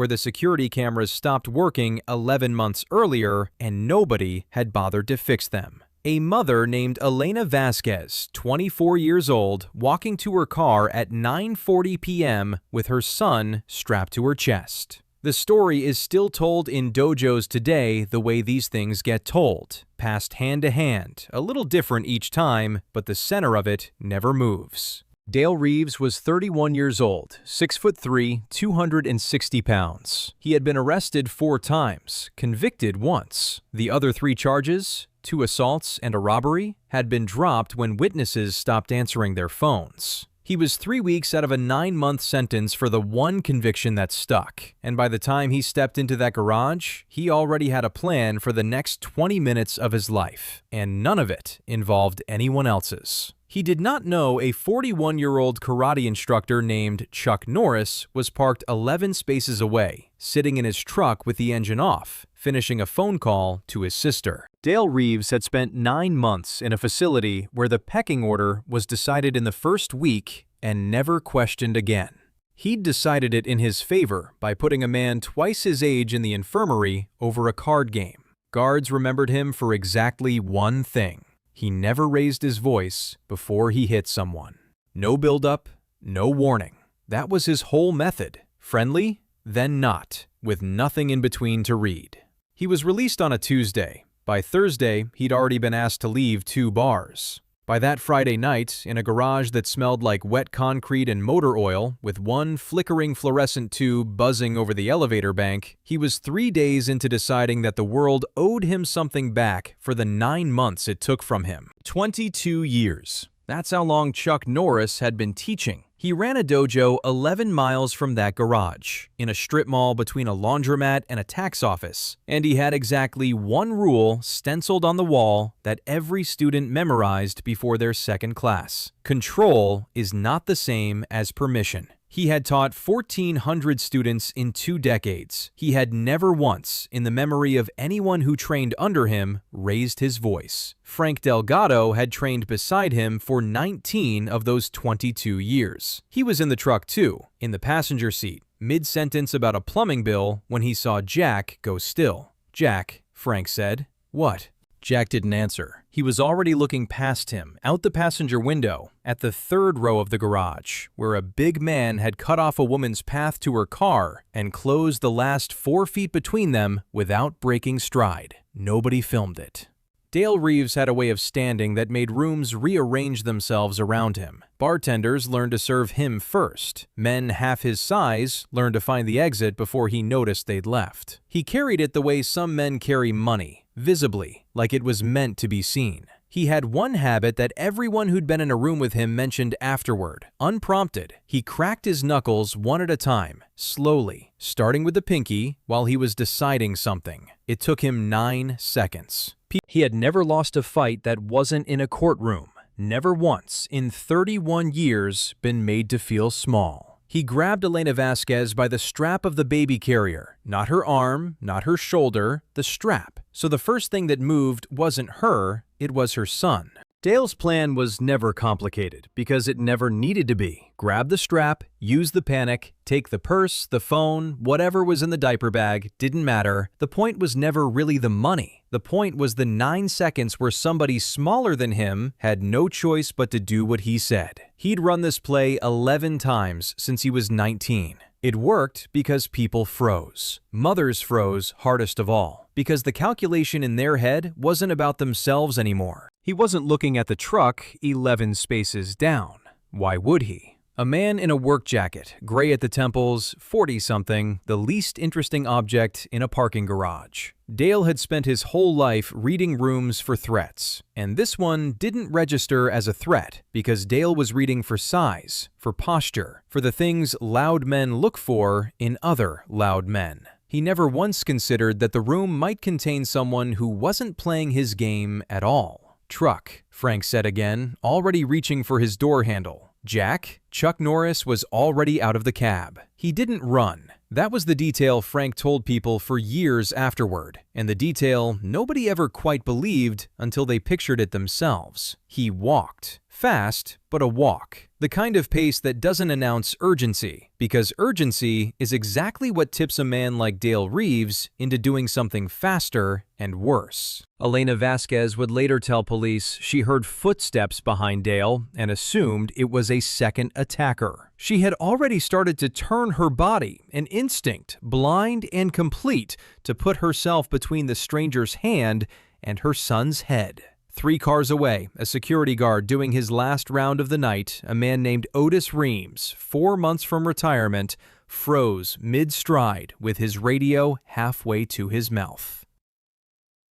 where the security cameras stopped working 11 months earlier and nobody had bothered to fix them. A mother named Elena Vasquez, 24 years old, walking to her car at 9:40 p.m. with her son strapped to her chest. The story is still told in dojos today the way these things get told, passed hand to hand, a little different each time, but the center of it never moves. Dale Reeves was 31 years old, 6'3", 260 pounds. He had been arrested 4 times, convicted once. The other 3 charges, 2 assaults and a robbery, had been dropped when witnesses stopped answering their phones. He was 3 weeks out of a 9-month sentence for the one conviction that stuck, and by the time he stepped into that garage, he already had a plan for the next 20 minutes of his life, and none of it involved anyone else's. He did not know a 41-year-old karate instructor named Chuck Norris was parked 11 spaces away, sitting in his truck with the engine off, finishing a phone call to his sister. Dale Reeves had spent 9 months in a facility where the pecking order was decided in the first week and never questioned again. He'd decided it in his favor by putting a man twice his age in the infirmary over a card game. Guards remembered him for exactly one thing. He never raised his voice before he hit someone. No build-up, no warning. That was his whole method. Friendly, then not, with nothing in between to read. He was released on a Tuesday. By Thursday, he'd already been asked to leave 2 bars. By that Friday night, in a garage that smelled like wet concrete and motor oil, with one flickering fluorescent tube buzzing over the elevator bank, he was 3 days into deciding that the world owed him something back for the 9 months it took from him. 22 years. That's how long Chuck Norris had been teaching. He ran a dojo 11 miles from that garage, in a strip mall between a laundromat and a tax office, and he had exactly one rule stenciled on the wall that every student memorized before their second class. Control is not the same as permission. He had taught 1,400 students in 2 decades. He had never once, in the memory of anyone who trained under him, raised his voice. Frank Delgado had trained beside him for 19 of those 22 years. He was in the truck too, in the passenger seat, mid-sentence about a plumbing bill when he saw Jack go still. "Jack," Frank said. "What?" Jack didn't answer. He was already looking past him, out the passenger window, at the 3rd row of the garage, where a big man had cut off a woman's path to her car and closed the last 4 feet between them without breaking stride. Nobody filmed it. Dale Reeves had a way of standing that made rooms rearrange themselves around him. Bartenders learned to serve him first. Men half his size learned to find the exit before he noticed they'd left. He carried it the way some men carry money, visibly, like it was meant to be seen. He had one habit that everyone who'd been in a room with him mentioned afterward. Unprompted, he cracked his knuckles one at a time, slowly, starting with the pinky while he was deciding something. It took him 9 seconds. He had never lost a fight that wasn't in a courtroom. Never once, in 31 years, been made to feel small. He grabbed Elena Vasquez by the strap of the baby carrier. Not her arm, not her shoulder, the strap. So the first thing that moved wasn't her, it was her son. Dale's plan was never complicated, because it never needed to be. Grab the strap, use the panic, take the purse, the phone, whatever was in the diaper bag, didn't matter. The point was never really the money. The point was the 9 seconds where somebody smaller than him had no choice but to do what he said. He'd run this play 11 times since he was 19. It worked because people froze. Mothers froze hardest of all, because the calculation in their head wasn't about themselves anymore. He wasn't looking at the truck 11 spaces down. Why would he? A man in a work jacket, gray at the temples, 40-something, the least interesting object in a parking garage. Dale had spent his whole life reading rooms for threats, and this one didn't register as a threat because Dale was reading for size, for posture, for the things loud men look for in other loud men. He never once considered that the room might contain someone who wasn't playing his game at all. "Truck," Frank said again, already reaching for his door handle. "Jack?" Chuck Norris was already out of the cab. He didn't run. That was the detail Frank told people for years afterward, and the detail nobody ever quite believed until they pictured it themselves. He walked. fast, but a walk. The kind of pace that doesn't announce urgency, because urgency is exactly what tips a man like Dale Reeves into doing something faster and worse. Elena Vasquez would later tell police she heard footsteps behind Dale and assumed it was a second attacker. She had already started to turn her body, an instinct, blind and complete, to put herself between the stranger's hand and her son's head. 3 cars away, a security guard doing his last round of the night, a man named Otis Reems, 4 months from retirement, froze mid-stride with his radio halfway to his mouth.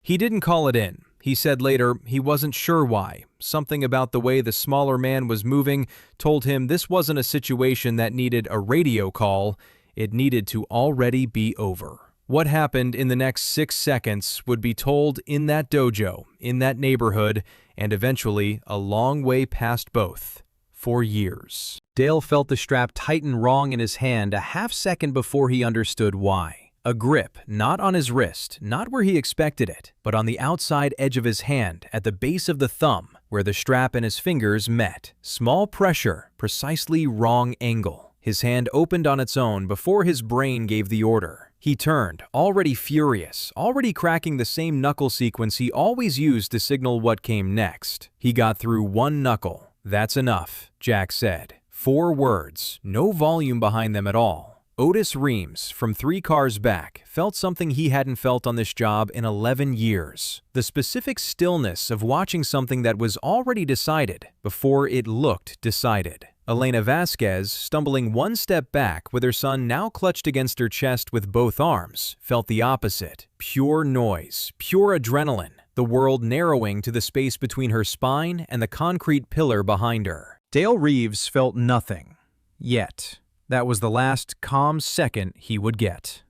He didn't call it in. He said later he wasn't sure why. Something about the way the smaller man was moving told him this wasn't a situation that needed a radio call. It needed to already be over. What happened in the next 6 seconds would be told in that dojo, in that neighborhood, and eventually a long way past both, for years. Dale felt the strap tighten wrong in his hand a half second before he understood why. A grip, not on his wrist, not where he expected it, but on the outside edge of his hand, at the base of the thumb, where the strap and his fingers met. Small pressure, precisely wrong angle. His hand opened on its own before his brain gave the order. He turned, already furious, already cracking the same knuckle sequence he always used to signal what came next. He got through 1 knuckle. "That's enough," Jack said. 4 words, no volume behind them at all. Otis Reems, from 3 cars back, felt something he hadn't felt on this job in 11 years. The specific stillness of watching something that was already decided before it looked decided. Elena Vasquez, stumbling 1 step back with her son now clutched against her chest with both arms, felt the opposite. Pure noise, pure adrenaline, the world narrowing to the space between her spine and the concrete pillar behind her. Dale Reeves felt nothing. Yet. That was the last calm second he would get.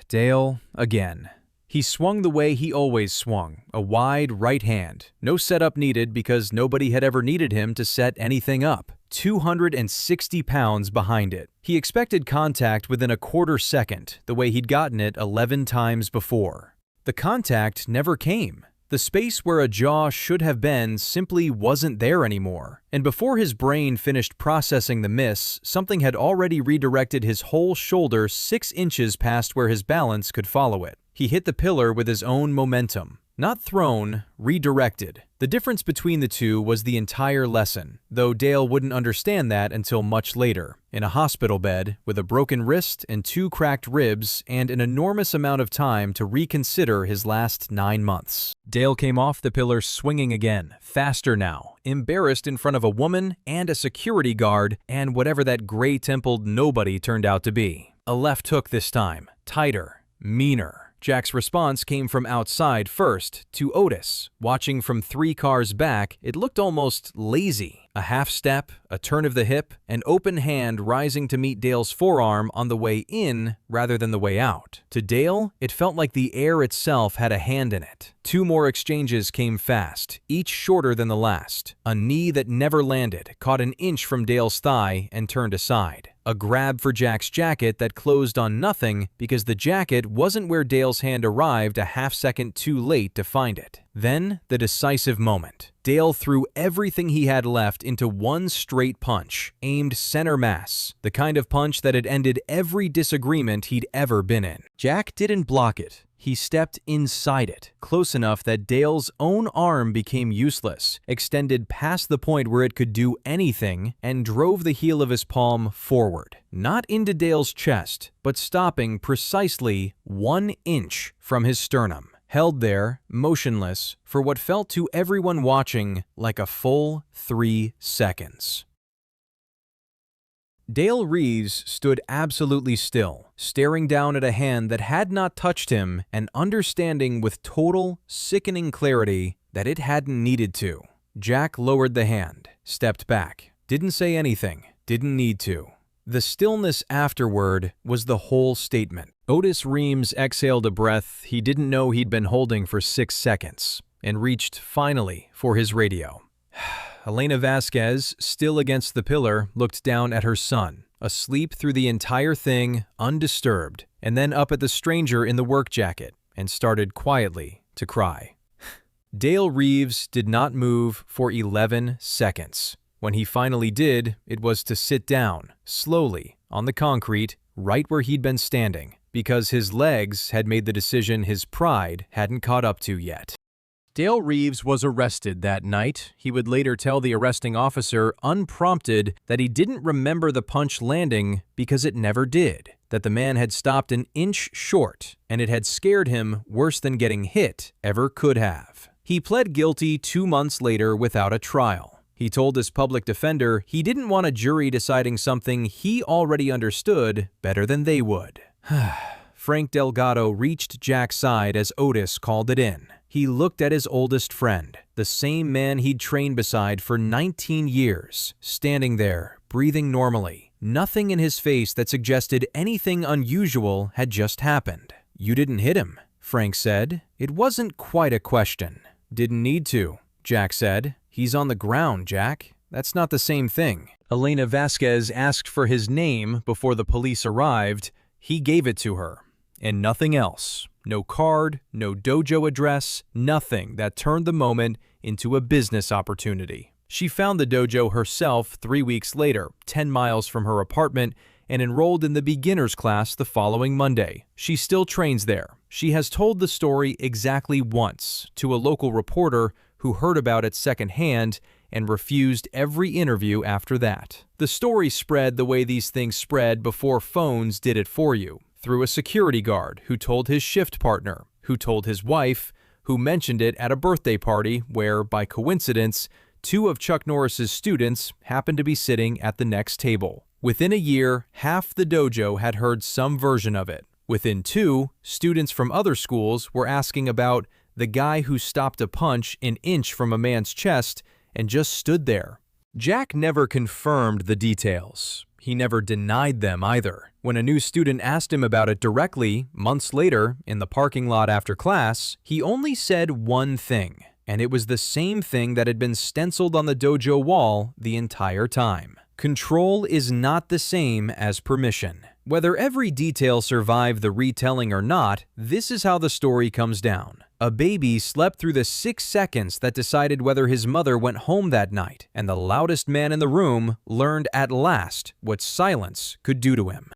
Dale, again. He swung the way he always swung, a wide right hand. No setup needed because nobody had ever needed him to set anything up. 260 pounds behind it. He expected contact within a quarter second, the way he'd gotten it 11 times before. The contact never came. The space where a jaw should have been simply wasn't there anymore. And before his brain finished processing the miss, something had already redirected his whole shoulder 6 inches past where his balance could follow it. He hit the pillar with his own momentum. Not thrown, redirected. The difference between the two was the entire lesson, though Dale wouldn't understand that until much later, in a hospital bed with a broken wrist and 2 cracked ribs and an enormous amount of time to reconsider his last 9 months. Dale came off the pillar swinging again, faster now, embarrassed in front of a woman and a security guard and whatever that gray-templed nobody turned out to be. A left hook this time, tighter, meaner. Jack's response came from outside first, to Otis. Watching from 3 cars back, it looked almost lazy. A half step, a turn of the hip, an open hand rising to meet Dale's forearm on the way in rather than the way out. To Dale, it felt like the air itself had a hand in it. 2 more exchanges came fast, each shorter than the last. A knee that never landed, caught an inch from Dale's thigh and turned aside. A grab for Jack's jacket that closed on nothing because the jacket wasn't where Dale's hand arrived a half second too late to find it. Then, the decisive moment. Dale threw everything he had left into 1 straight punch, aimed center mass, the kind of punch that had ended every disagreement he'd ever been in. Jack didn't block it. He stepped inside it, close enough that Dale's own arm became useless, extended past the point where it could do anything, and drove the heel of his palm forward. Not into Dale's chest, but stopping precisely 1 inch from his sternum. Held there, motionless, for what felt to everyone watching like a full 3 seconds. Dale Reeves stood absolutely still, staring down at a hand that had not touched him and understanding with total, sickening clarity that it hadn't needed to. Jack lowered the hand, stepped back, didn't say anything, didn't need to. The stillness afterward was the whole statement. Otis Reems exhaled a breath he didn't know he'd been holding for 6 seconds and reached, finally, for his radio. Elena Vasquez, still against the pillar, looked down at her son, asleep through the entire thing, undisturbed, and then up at the stranger in the work jacket, and started quietly to cry. Dale Reeves did not move for 11 seconds. When he finally did, it was to sit down, slowly, on the concrete, right where he'd been standing, because his legs had made the decision his pride hadn't caught up to yet. Dale Reeves was arrested that night. He would later tell the arresting officer, unprompted, that he didn't remember the punch landing because it never did, that the man had stopped an inch short, and it had scared him worse than getting hit ever could have. He pled guilty 2 months later without a trial. He told his public defender he didn't want a jury deciding something he already understood better than they would. Frank Delgado reached Jack's side as Otis called it in. He looked at his oldest friend, the same man he'd trained beside for 19 years, standing there, breathing normally. Nothing in his face that suggested anything unusual had just happened. "You didn't hit him," Frank said. It wasn't quite a question. "Didn't need to," Jack said. "He's on the ground, Jack. That's not the same thing." Elena Vasquez asked for his name before the police arrived. He gave it to her. And nothing else. No card, no dojo address, nothing that turned the moment into a business opportunity. She found the dojo herself 3 weeks later, 10 miles from her apartment, and enrolled in the beginner's class the following Monday. She still trains there. She has told the story exactly once to a local reporter who heard about it secondhand and refused every interview after that. The story spread the way these things spread before phones did it for you. Through a security guard who told his shift partner, who told his wife, who mentioned it at a birthday party where, by coincidence, 2 of Chuck Norris's students happened to be sitting at the next table. Within a year, half the dojo had heard some version of it. Within 2, students from other schools were asking about the guy who stopped a punch an inch from a man's chest and just stood there. Jack never confirmed the details. He never denied them either. When a new student asked him about it directly, months later, in the parking lot after class, he only said one thing, and it was the same thing that had been stenciled on the dojo wall the entire time. Control is not the same as permission. Whether every detail survived the retelling or not, this is how the story comes down. A baby slept through the 6 seconds that decided whether his mother went home that night, and the loudest man in the room learned at last what silence could do to him.